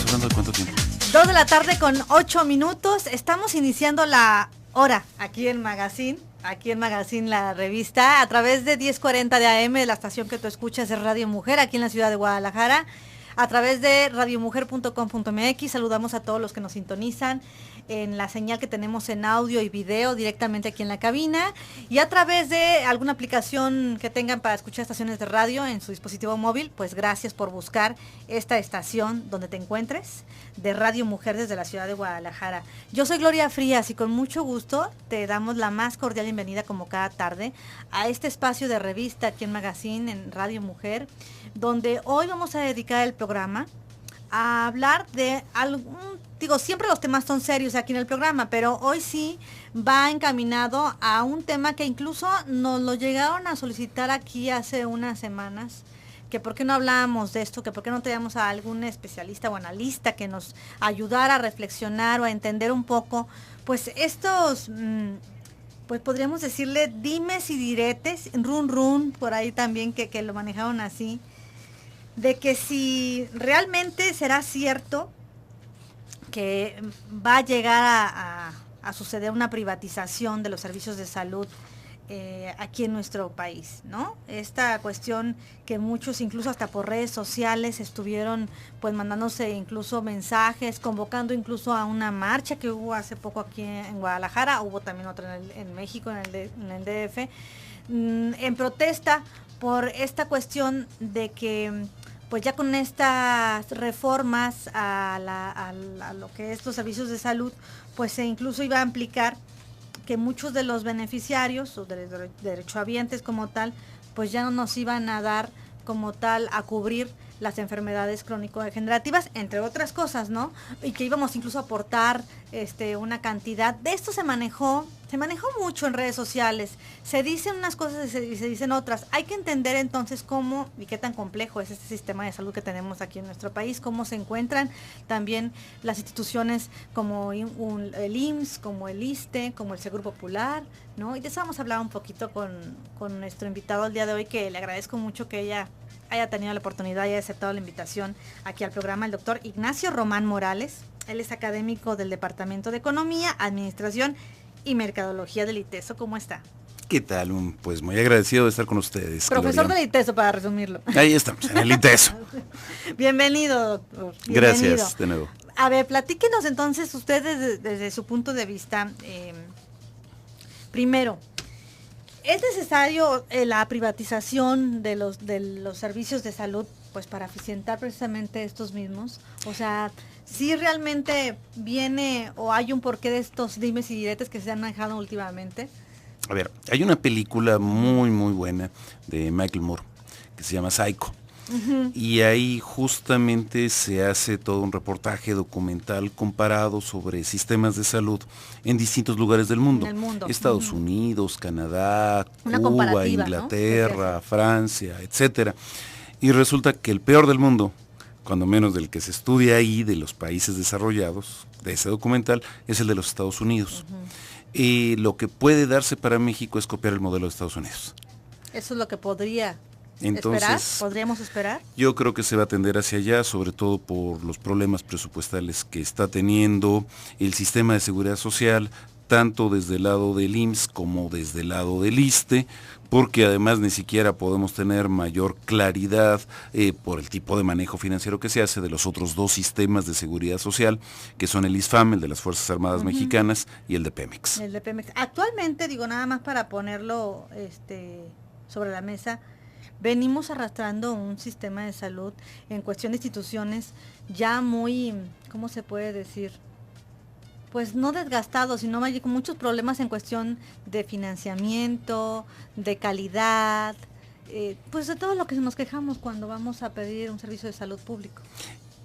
hablando de cuánto tiempo? 2 de la tarde con 8 minutos. Estamos iniciando la hora aquí en Magazine, la revista, a través de 1040 de AM, la estación que tú escuchas es Radio Mujer, aquí en la ciudad de Guadalajara, a través de radiomujer.com.mx. Saludamos a todos los que nos sintonizan en la señal que tenemos en audio y video directamente aquí en la cabina, y a través de alguna aplicación que tengan para escuchar estaciones de radio en su dispositivo móvil. Pues gracias por buscar esta estación donde te encuentres, de Radio Mujer desde la ciudad de Guadalajara. Yo soy Gloria Frías y con mucho gusto te damos la más cordial bienvenida, como cada tarde, a este espacio de revista aquí en Magazine, en Radio Mujer, donde hoy vamos a dedicar el programa a hablar de siempre los temas son serios aquí en el programa, pero hoy sí va encaminado a un tema que incluso nos lo llegaron a solicitar aquí hace unas semanas, que por qué no hablábamos de esto, que por qué no teníamos a algún especialista o analista que nos ayudara a reflexionar o a entender un poco, pues estos, pues podríamos decirle dimes y diretes, run, por ahí también que lo manejaron así, de que si realmente será cierto que va a llegar a suceder una privatización de los servicios de salud aquí en nuestro país, ¿no? Esta cuestión que muchos, incluso hasta por redes sociales, estuvieron pues mandándose incluso mensajes, convocando incluso a una marcha que hubo hace poco aquí en Guadalajara, hubo también otra en México, en el DF, en protesta por esta cuestión de que pues ya con estas reformas a lo que es los servicios de salud, pues se incluso iba a implicar que muchos de los beneficiarios o de derechohabientes como tal, pues ya no nos iban a dar como tal a cubrir las enfermedades crónico-degenerativas, entre otras cosas, ¿no? Y que íbamos incluso a aportar una cantidad. De esto se manejó mucho en redes sociales. Se dicen unas cosas y se dicen otras. Hay que entender entonces cómo y qué tan complejo es este sistema de salud que tenemos aquí en nuestro país, cómo se encuentran también las instituciones como el IMSS, como el ISSSTE, como el Seguro Popular, ¿no? Y de eso vamos a hablar un poquito con nuestro invitado el día de hoy, que le agradezco mucho que ella haya tenido la oportunidad y haya aceptado la invitación aquí al programa, el doctor Ignacio Román Morales. Él es académico del Departamento de Economía, Administración y Mercadología del ITESO. ¿Cómo está? ¿Qué tal? Pues muy agradecido de estar con ustedes, Profesor Gloria. del ITESO, para resumirlo. Ahí estamos, en el ITESO. Bienvenido, doctor. Bienvenido. Gracias, de nuevo. A ver, platíquenos entonces ustedes desde su punto de vista. Primero, ¿es necesario la privatización de los servicios de salud, pues para eficientar precisamente estos mismos? O sea, ¿sí realmente viene o hay un porqué de estos dimes y diretes que se han manejado últimamente? A ver, hay una película muy, muy buena de Michael Moore que se llama Psycho. Uh-huh. Y ahí justamente se hace todo un reportaje documental comparado sobre sistemas de salud en distintos lugares del mundo. Estados uh-huh. Unidos, Canadá, Cuba, Inglaterra, ¿no? Francia, etcétera. Y resulta que el peor del mundo, cuando menos del que se estudia ahí, de los países desarrollados, de ese documental, es el de los Estados Unidos. Uh-huh. Lo que puede darse para México es copiar el modelo de Estados Unidos. Eso es lo que podríamos esperar. Yo creo que se va a tender hacia allá, sobre todo por los problemas presupuestales que está teniendo el sistema de seguridad social, tanto desde el lado del IMSS como desde el lado del ISSSTE, porque además ni siquiera podemos tener mayor claridad por el tipo de manejo financiero que se hace de los otros dos sistemas de seguridad social, que son el ISFAM, el de las Fuerzas Armadas uh-huh. Mexicanas, y el de Pemex. El de Pemex. Actualmente, nada más para ponerlo sobre la mesa, venimos arrastrando un sistema de salud en cuestión de instituciones ya muy, ¿cómo se puede decir? Pues no desgastado, sino con muchos problemas en cuestión de financiamiento, de calidad, pues de todo lo que nos quejamos cuando vamos a pedir un servicio de salud público.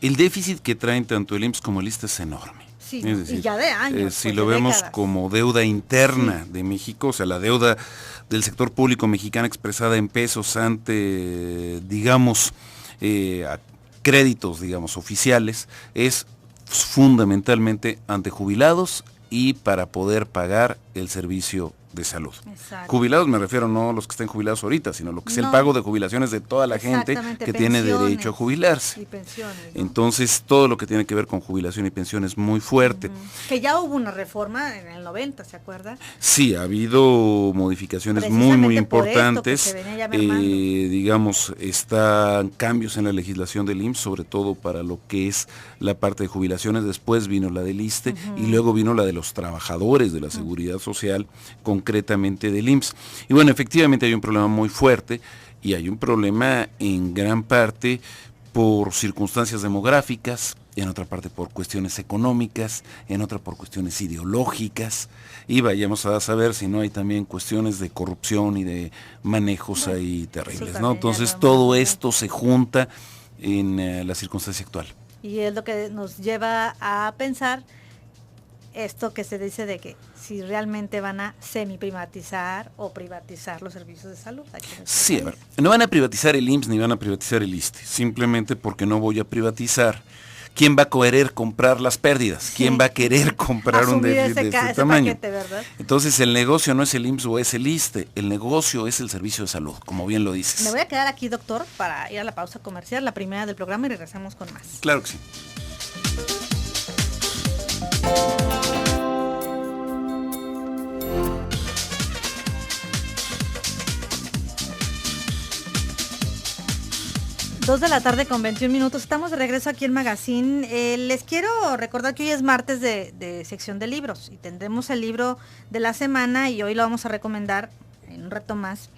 El déficit que traen tanto el IMSS como el ISSSTE es enorme. Sí, es decir, y ya de años. Si lo vemos décadas. Como deuda interna sí. de México, o sea, la deuda del sector público mexicano expresada en pesos ante, digamos, créditos, digamos, oficiales, es fundamentalmente ante jubilados y para poder pagar el servicio de salud. Exacto. Jubilados me refiero no a los que estén jubilados ahorita, sino lo que es el No. pago de jubilaciones de toda la gente que tiene derecho a jubilarse. Y pensiones, ¿no? Entonces, todo lo que tiene que ver con jubilación y pensión es muy fuerte. Que ya hubo una reforma en el 90, ¿se acuerda? Sí, ha habido modificaciones muy, muy importantes. Por esto que se venía ya mermando. Digamos, están cambios en la legislación del IMSS, sobre todo para lo que es la parte de jubilaciones. Después vino la del ISSSTE y luego vino la de los trabajadores de la Seguridad Social, concretamente del IMSS. Y bueno, efectivamente hay un problema muy fuerte y hay un problema en gran parte por circunstancias demográficas, en otra parte por cuestiones económicas, en otra por cuestiones ideológicas, y vayamos a saber si no hay también cuestiones de corrupción y de manejos ahí terribles, ¿no? Entonces todo esto se junta en la circunstancia actual. Y es lo que nos lleva a pensar esto que se dice de que si realmente van a semi-privatizar o privatizar los servicios de salud. Sí, a ver, no van a privatizar el IMSS ni van a privatizar el ISSSTE, simplemente porque no voy a privatizar. ¿Quién va a querer comprar las pérdidas? ¿Quién va a querer comprar un déficit de este tamaño? Paquete, ¿verdad? Entonces el negocio no es el IMSS o es el ISSSTE, el negocio es el servicio de salud, como bien lo dices. Me voy a quedar aquí, doctor, para ir a la pausa comercial, la primera del programa, y regresamos con más. Claro que sí. Dos de la tarde con 21 minutos. Estamos de regreso aquí en Magazine. Les quiero recordar que hoy es martes de sección de libros y tendremos el libro de la semana y hoy lo vamos a recomendar en un rato más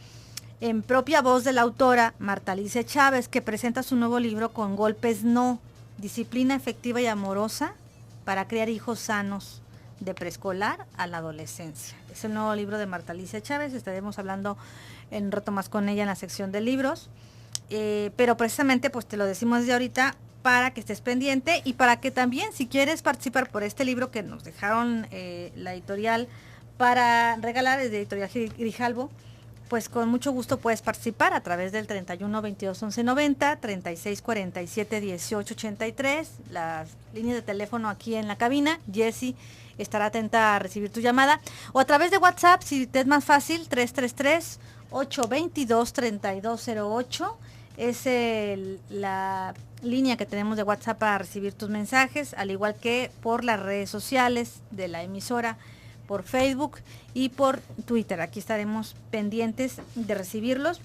en propia voz de la autora Marta Alicia Chávez, que presenta su nuevo libro Con golpes no, disciplina efectiva y amorosa para criar hijos sanos de preescolar a la adolescencia. Es el nuevo libro de Marta Alicia Chávez. Estaremos hablando en un rato más con ella en la sección de libros. Pero precisamente pues te lo decimos desde ahorita para que estés pendiente y para que también, si quieres participar por este libro que nos dejaron la editorial para regalar, es de Editorial Grijalvo, pues con mucho gusto puedes participar a través del 31 22 11 90, 36 47 18 83, las líneas de teléfono aquí en la cabina. Jessie estará atenta a recibir tu llamada, o a través de WhatsApp, si te es más fácil, 333 822 3208. Es la línea que tenemos de WhatsApp para recibir tus mensajes, al igual que por las redes sociales de la emisora, por Facebook y por Twitter. Aquí estaremos pendientes de recibirlos.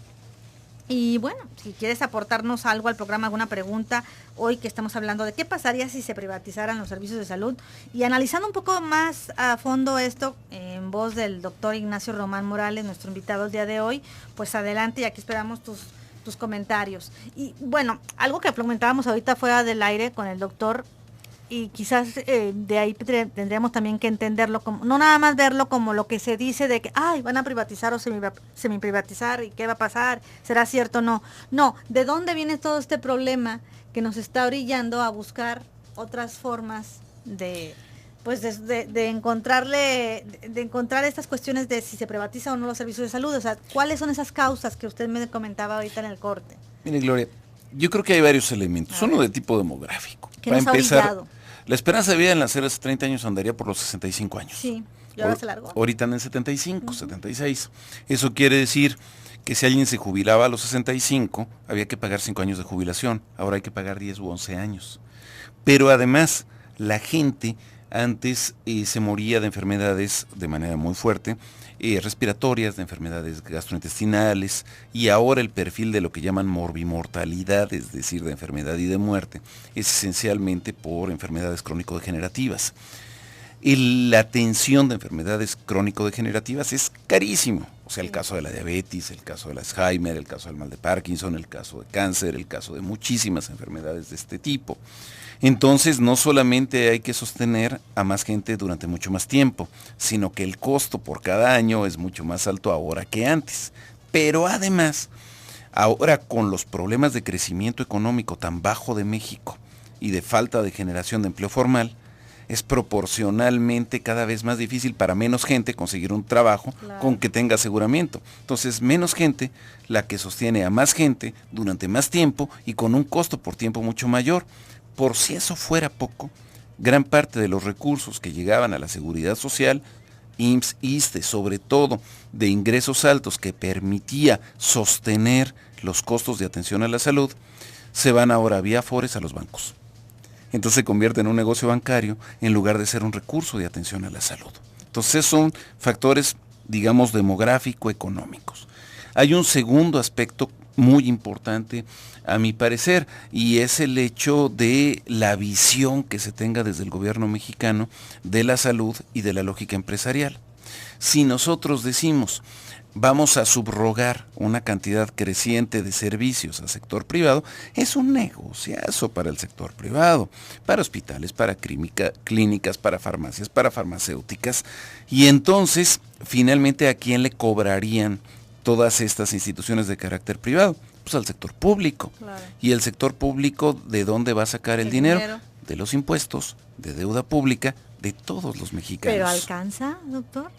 Y bueno, si quieres aportarnos algo al programa, alguna pregunta, hoy que estamos hablando de qué pasaría si se privatizaran los servicios de salud, y analizando un poco más a fondo esto, en voz del doctor Ignacio Román Morales, nuestro invitado el día de hoy, pues adelante, y aquí esperamos tus comentarios. Y bueno, algo que comentábamos ahorita fuera del aire con el doctor, y quizás de ahí tendríamos también que entenderlo como, no nada más verlo como lo que se dice de que van a privatizar o semi-privatizar y qué va a pasar, será cierto o no. No, ¿de dónde viene todo este problema que nos está orillando a buscar otras formas de encontrar estas cuestiones de si se privatiza o no los servicios de salud? O sea, ¿cuáles son esas causas que usted me comentaba ahorita en el corte? Mire, Gloria, yo creo que hay varios elementos. Uno de tipo demográfico. ¿Qué nos ha orillado? La esperanza de vida en las hace 30 años andaría por los 65 años. Sí, y ahora se largó. Ahorita en 75, 76. Eso quiere decir que si alguien se jubilaba a los 65, había que pagar 5 años de jubilación. Ahora hay que pagar 10 u 11 años. Pero además, la gente antes se moría de enfermedades de manera muy fuerte, respiratorias, de enfermedades gastrointestinales, y ahora el perfil de lo que llaman morbimortalidad, es decir, de enfermedad y de muerte, es esencialmente por enfermedades crónico-degenerativas. La atención de enfermedades crónico-degenerativas es carísimo. O sea, el caso de la diabetes, el caso del Alzheimer, el caso del mal de Parkinson, el caso de cáncer, el caso de muchísimas enfermedades de este tipo. Entonces, no solamente hay que sostener a más gente durante mucho más tiempo, sino que el costo por cada año es mucho más alto ahora que antes. Pero además, ahora con los problemas de crecimiento económico tan bajo de México y de falta de generación de empleo formal, es proporcionalmente cada vez más difícil para menos gente conseguir un trabajo con que tenga aseguramiento. Entonces, menos gente la que sostiene a más gente durante más tiempo y con un costo por tiempo mucho mayor. Por si eso fuera poco, gran parte de los recursos que llegaban a la seguridad social IMSS, ISSSTE, sobre todo de ingresos altos que permitía sostener los costos de atención a la salud, se van ahora vía Afores a los bancos. Entonces se convierte en un negocio bancario en lugar de ser un recurso de atención a la salud. Entonces son factores, digamos, demográfico-económicos. Hay un segundo aspecto muy importante, a mi parecer, y es el hecho de la visión que se tenga desde el gobierno mexicano de la salud y de la lógica empresarial. Si nosotros decimos, vamos a subrogar una cantidad creciente de servicios al sector privado, es un negociazo para el sector privado, para hospitales, para clínicas, para farmacias, para farmacéuticas, y entonces, finalmente, ¿a quién le cobrarían todas estas instituciones de carácter privado? Pues al sector público. Claro. ¿Y el sector público de dónde va a sacar el dinero? De los impuestos, de deuda pública, de todos los mexicanos. ¿Pero alcanza, doctor?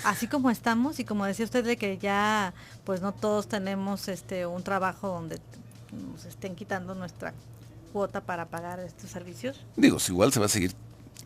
Así como estamos, y como decía usted de que ya pues no todos tenemos un trabajo donde nos estén quitando nuestra cuota para pagar estos servicios. Digo, igual se va a seguir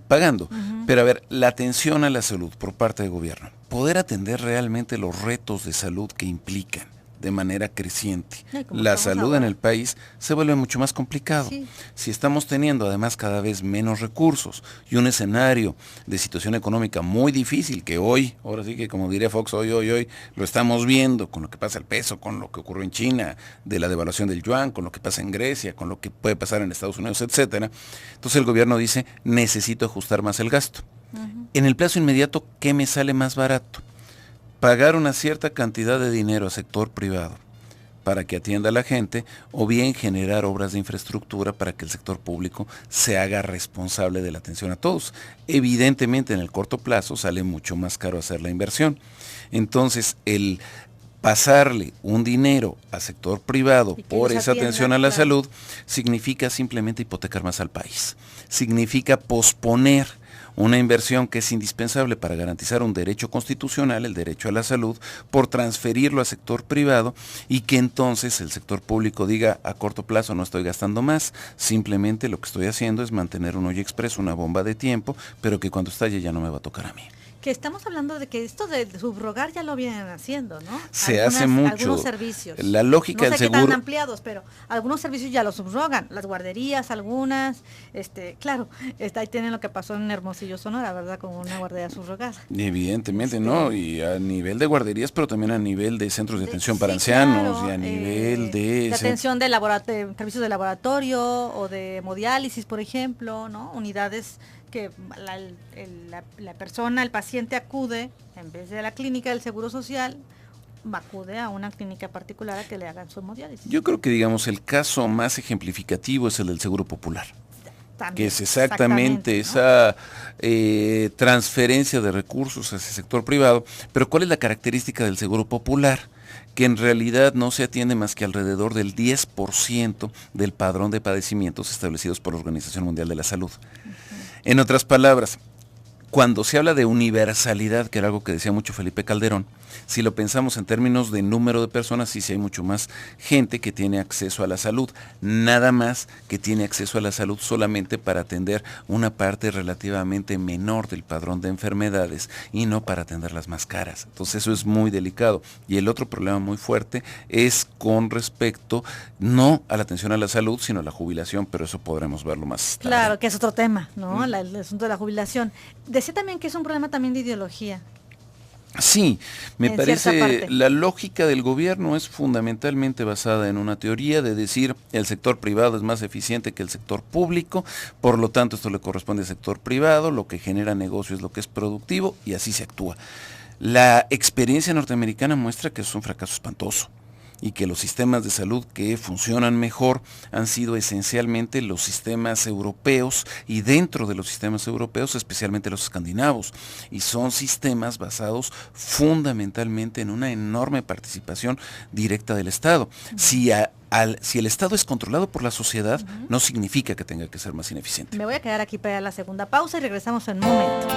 pagando, pero a ver, la atención a la salud por parte del gobierno, poder atender realmente los retos de salud que implican de manera creciente la salud en el país, se vuelve mucho más complicado. Sí. Si estamos teniendo además cada vez menos recursos y un escenario de situación económica muy difícil, que hoy, ahora sí que como diría Fox, hoy lo estamos viendo con lo que pasa el peso, con lo que ocurrió en China, de la devaluación del yuan, con lo que pasa en Grecia, con lo que puede pasar en Estados Unidos, etcétera. Entonces el gobierno dice, necesito ajustar más el gasto. En el plazo inmediato, ¿qué me sale más barato? Pagar una cierta cantidad de dinero al sector privado para que atienda a la gente, o bien generar obras de infraestructura para que el sector público se haga responsable de la atención a todos. Evidentemente en el corto plazo sale mucho más caro hacer la inversión. Entonces el pasarle un dinero al sector privado por esa atención a la salud significa simplemente hipotecar más al país. Significa posponer una inversión que es indispensable para garantizar un derecho constitucional, el derecho a la salud, por transferirlo al sector privado y que entonces el sector público diga, a corto plazo no estoy gastando más, simplemente lo que estoy haciendo es mantener un hoyo expreso, una bomba de tiempo, pero que cuando estalle ya no me va a tocar a mí. Que estamos hablando de que esto de subrogar ya lo vienen haciendo, ¿no? Se hace mucho. Algunos servicios. La lógica del seguro. No sé qué tan ampliados, pero algunos servicios ya lo subrogan. Las guarderías, algunas, claro, ahí tienen lo que pasó en Hermosillo, Sonora, ¿verdad? Con una guardería subrogada. Evidentemente, ¿no? Y a nivel de guarderías, pero también a nivel de centros de atención para ancianos, claro, y a nivel de atención de servicios de laboratorio o de hemodiálisis, por ejemplo, ¿no? Unidades que la persona, el paciente acude, en vez de la clínica del Seguro Social, acude a una clínica particular a que le hagan su hemodiálisis. Yo creo que, digamos, el caso más ejemplificativo es el del Seguro Popular. También, que es exactamente, ¿no? Esa transferencia de recursos hacia el sector privado. Pero ¿cuál es la característica del Seguro Popular? Que en realidad no se atiende más que alrededor del 10% del padrón de padecimientos establecidos por la Organización Mundial de la Salud. En otras palabras, cuando se habla de universalidad, que era algo que decía mucho Felipe Calderón, si lo pensamos en términos de número de personas, sí hay mucho más gente que tiene acceso a la salud, nada más que tiene acceso a la salud solamente para atender una parte relativamente menor del padrón de enfermedades y no para atender las más caras. Entonces eso es muy delicado. Y el otro problema muy fuerte es con respecto no a la atención a la salud, sino a la jubilación, pero eso podremos verlo más tarde. Claro, que es otro tema, ¿no? El asunto de la jubilación. Decía también que es un problema también de ideología. Sí, me parece la lógica del gobierno es fundamentalmente basada en una teoría de decir el sector privado es más eficiente que el sector público, por lo tanto esto le corresponde al sector privado, lo que genera negocio es lo que es productivo y así se actúa. La experiencia norteamericana muestra que es un fracaso espantoso y que los sistemas de salud que funcionan mejor han sido esencialmente los sistemas europeos y dentro de los sistemas europeos especialmente los escandinavos, y son sistemas basados fundamentalmente en una enorme participación directa del Estado. Si el Estado es controlado por la sociedad, no significa que tenga que ser más ineficiente. Me voy a quedar aquí para la segunda pausa y regresamos en un momento.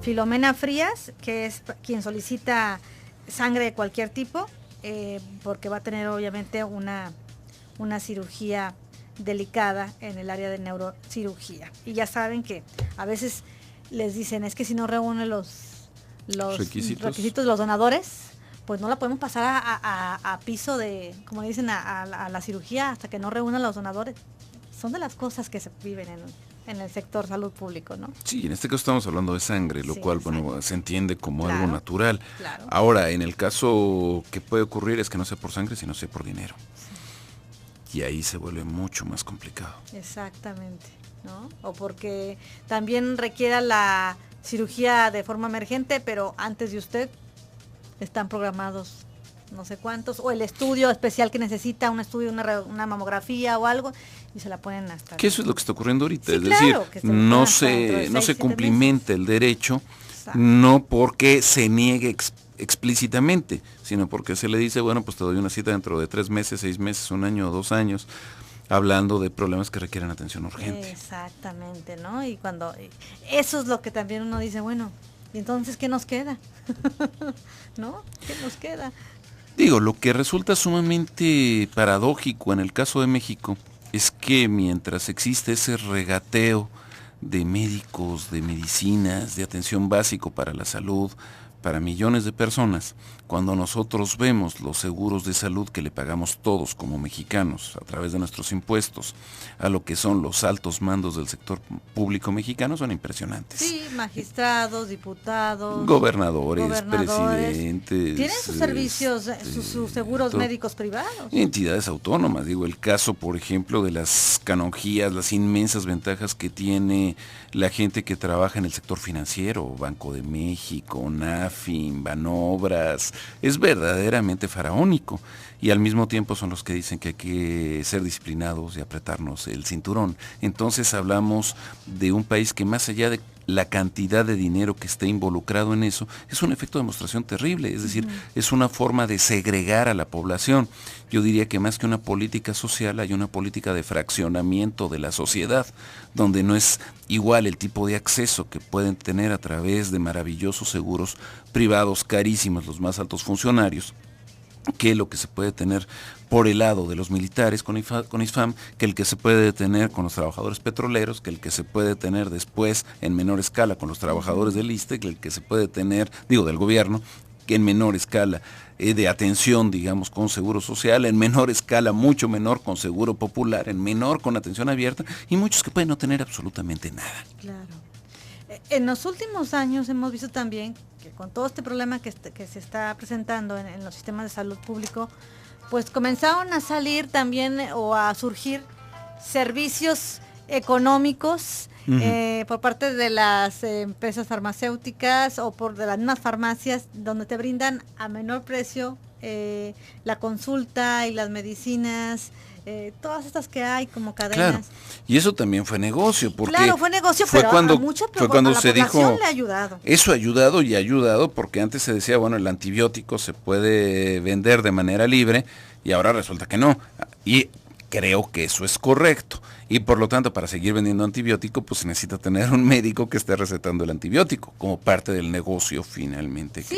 Filomena Frías, que es quien solicita sangre de cualquier tipo, porque va a tener obviamente una cirugía delicada en el área de neurocirugía. Y ya saben que a veces les dicen, es que si no reúne los requisitos, los donadores, pues no la podemos pasar a piso de, como dicen, a la cirugía hasta que no reúnan los donadores. Son de las cosas que se viven en el sector salud público, ¿no? Sí, en este caso estamos hablando de sangre, lo cual, bueno, se entiende como algo natural. Claro. Ahora, en el caso que puede ocurrir es que no sea por sangre, sino sea por dinero. Sí. Y ahí se vuelve mucho más complicado. Exactamente, ¿no? O porque también requiera la cirugía de forma emergente, pero antes de usted están programados no sé cuántos, o el estudio especial que necesita, un estudio, una mamografía o algo, y se la ponen hasta... Que eso es lo que está ocurriendo ahorita, sí, es claro, decir, no se cumplimenta el derecho, exacto, no porque se niegue explícitamente, sino porque se le dice, bueno, pues te doy una cita dentro de 3 meses, 6 meses, 1 año o 2 años, hablando de problemas que requieren atención urgente. Exactamente, ¿no? Y cuando eso es lo que también uno dice, bueno, ¿y entonces qué nos queda? ¿No? ¿Qué nos queda? Digo, lo que resulta sumamente paradójico en el caso de México es que mientras existe ese regateo de médicos, de medicinas, de atención básico para la salud, para millones de personas, cuando nosotros vemos los seguros de salud que le pagamos todos como mexicanos a través de nuestros impuestos a lo que son los altos mandos del sector público mexicano, son impresionantes. Sí, magistrados, diputados, gobernadores, presidentes. Tienen sus servicios, sus seguros médicos privados. Entidades autónomas, digo, el caso, por ejemplo, de las canonjías, las inmensas ventajas que tiene la gente que trabaja en el sector financiero, Banco de México, NAFIN, Banobras, es verdaderamente faraónico. Y al mismo tiempo son los que dicen que hay que ser disciplinados y apretarnos el cinturón. Entonces hablamos de un país que más allá de la cantidad de dinero que esté involucrado en eso, es un efecto de demostración terrible, es decir, es una forma de segregar a la población. Yo diría que más que una política social hay una política de fraccionamiento de la sociedad, donde no es igual el tipo de acceso que pueden tener a través de maravillosos seguros privados carísimos los más altos funcionarios, que lo que se puede tener por el lado de los militares con ISFAM, que el que se puede tener con los trabajadores petroleros, que el que se puede tener después en menor escala con los trabajadores del ISSSTE, que el que se puede tener, del gobierno, que en menor escala de atención, digamos, con seguro social, en menor escala, mucho menor con seguro popular, en menor con atención abierta, y muchos que pueden no tener absolutamente nada. Claro. En los últimos años hemos visto también que con todo este problema que se está presentando en los sistemas de salud público, pues comenzaron a salir también o a surgir servicios económicos por parte de las empresas farmacéuticas o por de las mismas farmacias, donde te brindan a menor precio la consulta y las medicinas, todas estas que hay como cadenas. Claro, y eso también fue negocio, porque claro, fue negocio, pero fue cuando se dijo, le ha ayudado. Eso ha ayudado y ha ayudado, porque antes se decía, bueno, el antibiótico se puede vender de manera libre, y ahora resulta que no, y creo que eso es correcto, y por lo tanto, para seguir vendiendo antibiótico, pues se necesita tener un médico que esté recetando el antibiótico, como parte del negocio finalmente sí,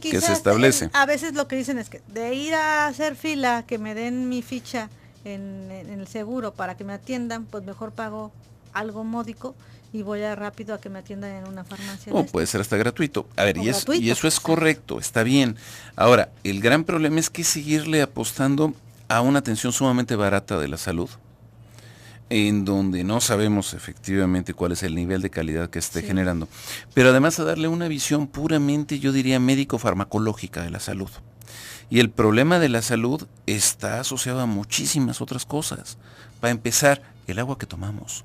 que se establece. A veces lo que dicen es que de ir a hacer fila, que me den mi ficha en el seguro para que me atiendan, pues mejor pago algo módico y voy rápido a que me atiendan en una farmacia. O puede ser hasta gratuito. A ver, y eso es correcto, está bien. Ahora, el gran problema es que seguirle apostando a una atención sumamente barata de la salud, en donde no sabemos efectivamente cuál es el nivel de calidad que esté generando, pero además a darle una visión puramente, yo diría, médico-farmacológica de la salud. Y el problema de la salud está asociado a muchísimas otras cosas. Para empezar, el agua que tomamos,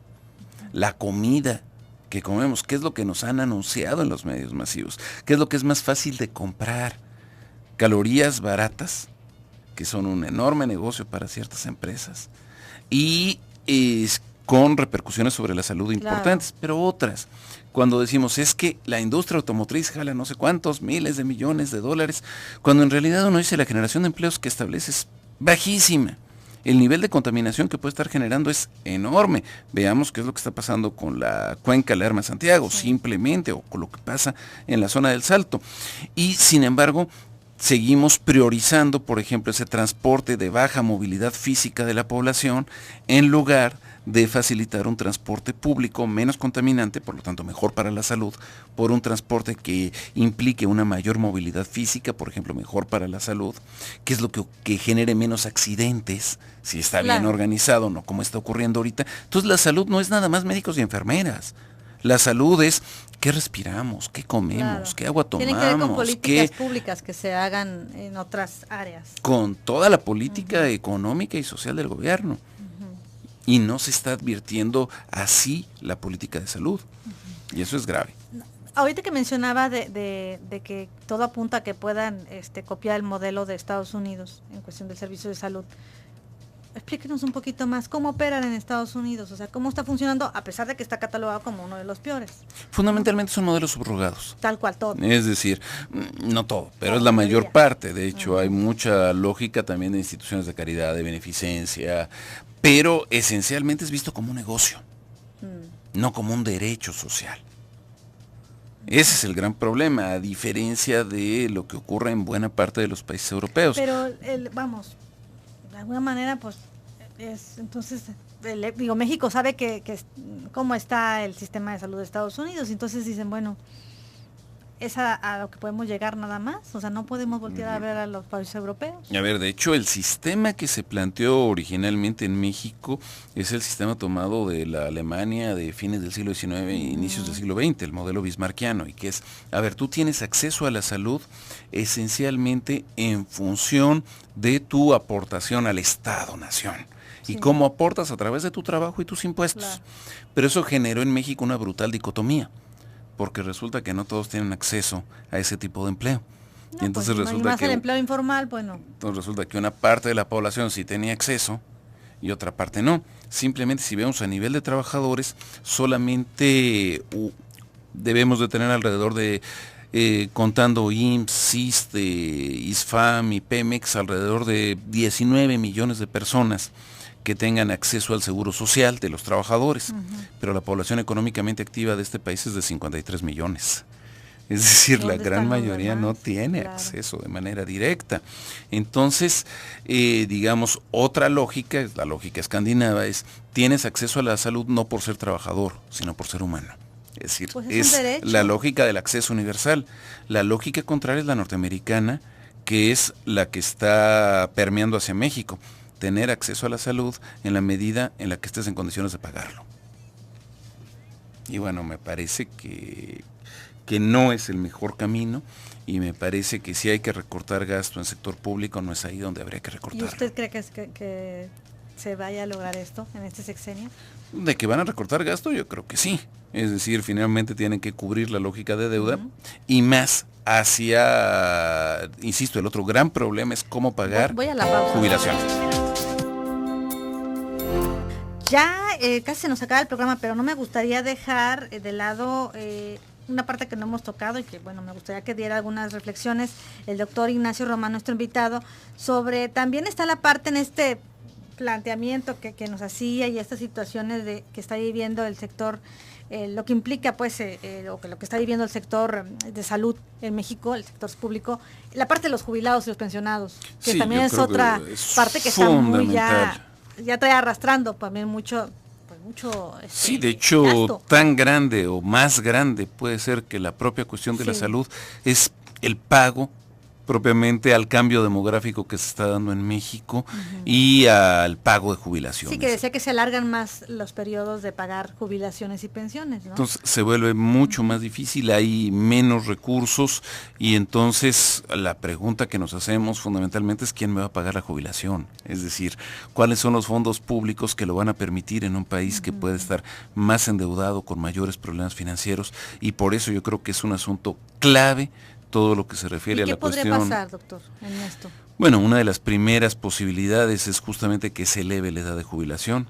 la comida que comemos, qué es lo que nos han anunciado en los medios masivos, qué es lo que es más fácil de comprar, calorías baratas, que son un enorme negocio para ciertas empresas, y con repercusiones sobre la salud importantes, pero otras. Cuando decimos, es que la industria automotriz jala no sé cuántos miles de millones de dólares, cuando en realidad uno dice la generación de empleos que establece es bajísima. El nivel de contaminación que puede estar generando es enorme. Veamos qué es lo que está pasando con la cuenca Lerma-Santiago, simplemente, o con lo que pasa en la zona del Salto. Y sin embargo, seguimos priorizando, por ejemplo, ese transporte de baja movilidad física de la población en lugar de facilitar un transporte público menos contaminante, por lo tanto mejor para la salud, por un transporte que implique una mayor movilidad física, por ejemplo, mejor para la salud, que es lo que genere menos accidentes, si está bien organizado, no como está ocurriendo ahorita. Entonces la salud no es nada más médicos y enfermeras. La salud es qué respiramos, qué comemos, qué agua tomamos. Tienen que ver con políticas públicas que se hagan en otras áreas. Con toda la política económica y social del gobierno. Y no se está advirtiendo así la política de salud. Y eso es grave. Ahorita que mencionaba de que todo apunta a que puedan copiar el modelo de Estados Unidos en cuestión del servicio de salud. Explíquenos un poquito más cómo operan en Estados Unidos, o sea, cómo está funcionando a pesar de que está catalogado como uno de los peores. Fundamentalmente son modelos subrogados. Tal cual, todo. Es decir, no todo, pero es la mayor parte. De hecho, hay mucha lógica también de instituciones de caridad, de beneficencia, pero esencialmente es visto como un negocio, no como un derecho social. Ese es el gran problema, a diferencia de lo que ocurre en buena parte de los países europeos. Pero, vamos, de alguna manera, pues, entonces, México sabe que cómo está el sistema de salud de Estados Unidos, entonces dicen, bueno, es a lo que podemos llegar nada más, o sea, no podemos voltear a ver a los países europeos. A ver, de hecho, el sistema que se planteó originalmente en México es el sistema tomado de la Alemania de fines del siglo XIX e inicios del siglo XX, el modelo bismarckiano, y que es, a ver, tú tienes acceso a la salud esencialmente en función de tu aportación al Estado-nación. Sí. Y cómo aportas a través de tu trabajo y tus impuestos. Claro. Pero eso generó en México una brutal dicotomía, porque resulta que no todos tienen acceso a ese tipo de empleo. No, y entonces pues, resulta más que el empleo informal, bueno. Entonces resulta que una parte de la población sí tenía acceso y otra parte no. Simplemente si vemos a nivel de trabajadores, solamente debemos de tener alrededor de, contando IMSS, SISSSTE, ISFAM y Pemex, alrededor de 19 millones de personas que tengan acceso al seguro social de los trabajadores, pero la población económicamente activa de este país es de 53 millones. Es decir, la gran mayoría no tiene acceso de manera directa. Entonces, digamos, otra lógica, la lógica escandinava, es tienes acceso a la salud no por ser trabajador, sino por ser humano. Es decir, pues es la lógica del acceso universal. La lógica contraria es la norteamericana, que es la que está permeando hacia México. Tener acceso a la salud en la medida en la que estés en condiciones de pagarlo. Y bueno, me parece que no es el mejor camino y me parece que si hay que recortar gasto en sector público, no es ahí donde habría que recortarlo. ¿Y usted cree que se vaya a lograr esto en este sexenio? ¿De que van a recortar gasto? Yo creo que sí. Es decir, finalmente tienen que cubrir la lógica de deuda y más hacia, insisto, el otro gran problema es cómo pagar jubilaciones. Ya casi se nos acaba el programa, pero no me gustaría dejar de lado una parte que no hemos tocado y que, bueno, me gustaría que diera algunas reflexiones el doctor Ignacio Román, nuestro invitado, sobre, también está la parte en este planteamiento que nos hacía y estas situaciones que está viviendo el sector, lo que implica, pues, lo que está viviendo el sector de salud en México, el sector público, la parte de los jubilados y los pensionados, que sí, también es otra parte que está muy ya trae arrastrando también mucho. Sí, de hecho, gasto. Tan grande o más grande puede ser que la propia cuestión de la salud es el pago propiamente al cambio demográfico que se está dando en México y al pago de jubilaciones. Sí, que decía que se alargan más los periodos de pagar jubilaciones y pensiones, ¿no? Entonces se vuelve mucho más difícil, hay menos recursos y entonces la pregunta que nos hacemos fundamentalmente es ¿quién me va a pagar la jubilación? Es decir, ¿cuáles son los fondos públicos que lo van a permitir en un país que puede estar más endeudado, con mayores problemas financieros? Y por eso yo creo que es un asunto clave todo lo que se refiere a la cuestión. ¿Qué podría pasar, doctor, en esto? Bueno, una de las primeras posibilidades es justamente que se eleve la edad de jubilación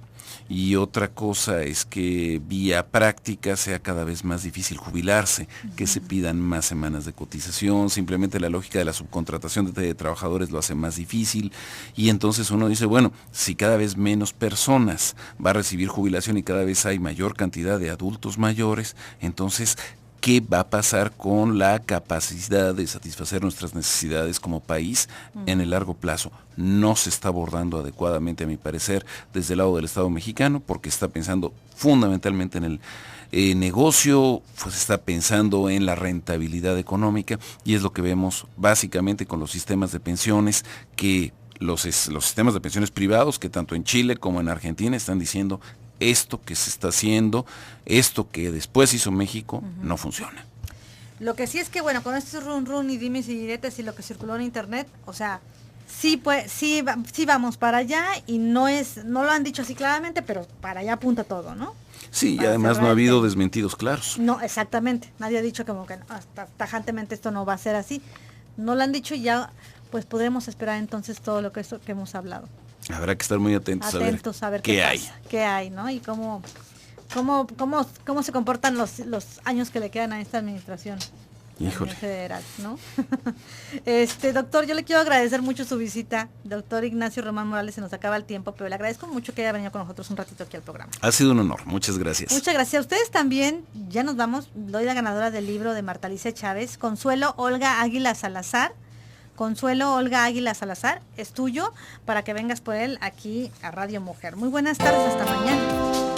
y otra cosa es que vía práctica sea cada vez más difícil jubilarse, que se pidan más semanas de cotización, simplemente la lógica de la subcontratación de trabajadores lo hace más difícil y entonces uno dice, bueno, si cada vez menos personas va a recibir jubilación y cada vez hay mayor cantidad de adultos mayores, entonces qué va a pasar con la capacidad de satisfacer nuestras necesidades como país en el largo plazo. No se está abordando adecuadamente, a mi parecer, desde el lado del Estado mexicano, porque está pensando fundamentalmente en el negocio, pues está pensando en la rentabilidad económica, y es lo que vemos básicamente con los sistemas de pensiones, que los sistemas de pensiones privados, que tanto en Chile como en Argentina están diciendo esto que se está haciendo, esto que después hizo México, no funciona. Lo que sí es que, bueno, con estos run y dimes y diretes y lo que circuló en internet, o sea, sí, pues, sí vamos para allá, y no lo han dicho así claramente, pero para allá apunta todo, ¿no? Sí, y Para además no ha habido desmentidos claros. No, exactamente. Nadie ha dicho como que tajantemente esto no va a ser así. No lo han dicho, y ya pues podremos esperar entonces todo lo que hemos hablado. Habrá que estar muy atentos a ver qué hay. Qué hay, ¿no? Y cómo se comportan los años que le quedan a esta administración. Híjole. Federal, ¿no? Doctor, yo le quiero agradecer mucho su visita. Doctor Ignacio Román Morales, se nos acaba el tiempo, pero le agradezco mucho que haya venido con nosotros un ratito aquí al programa. Ha sido un honor, muchas gracias. Muchas gracias a ustedes también. Ya nos vamos. Doy la ganadora del libro de Marta Alicia Chávez, Consuelo Olga Águila Salazar. Consuelo Olga Águila Salazar, es tuyo, para que vengas por él aquí a Radio Mujer. Muy buenas tardes, hasta mañana.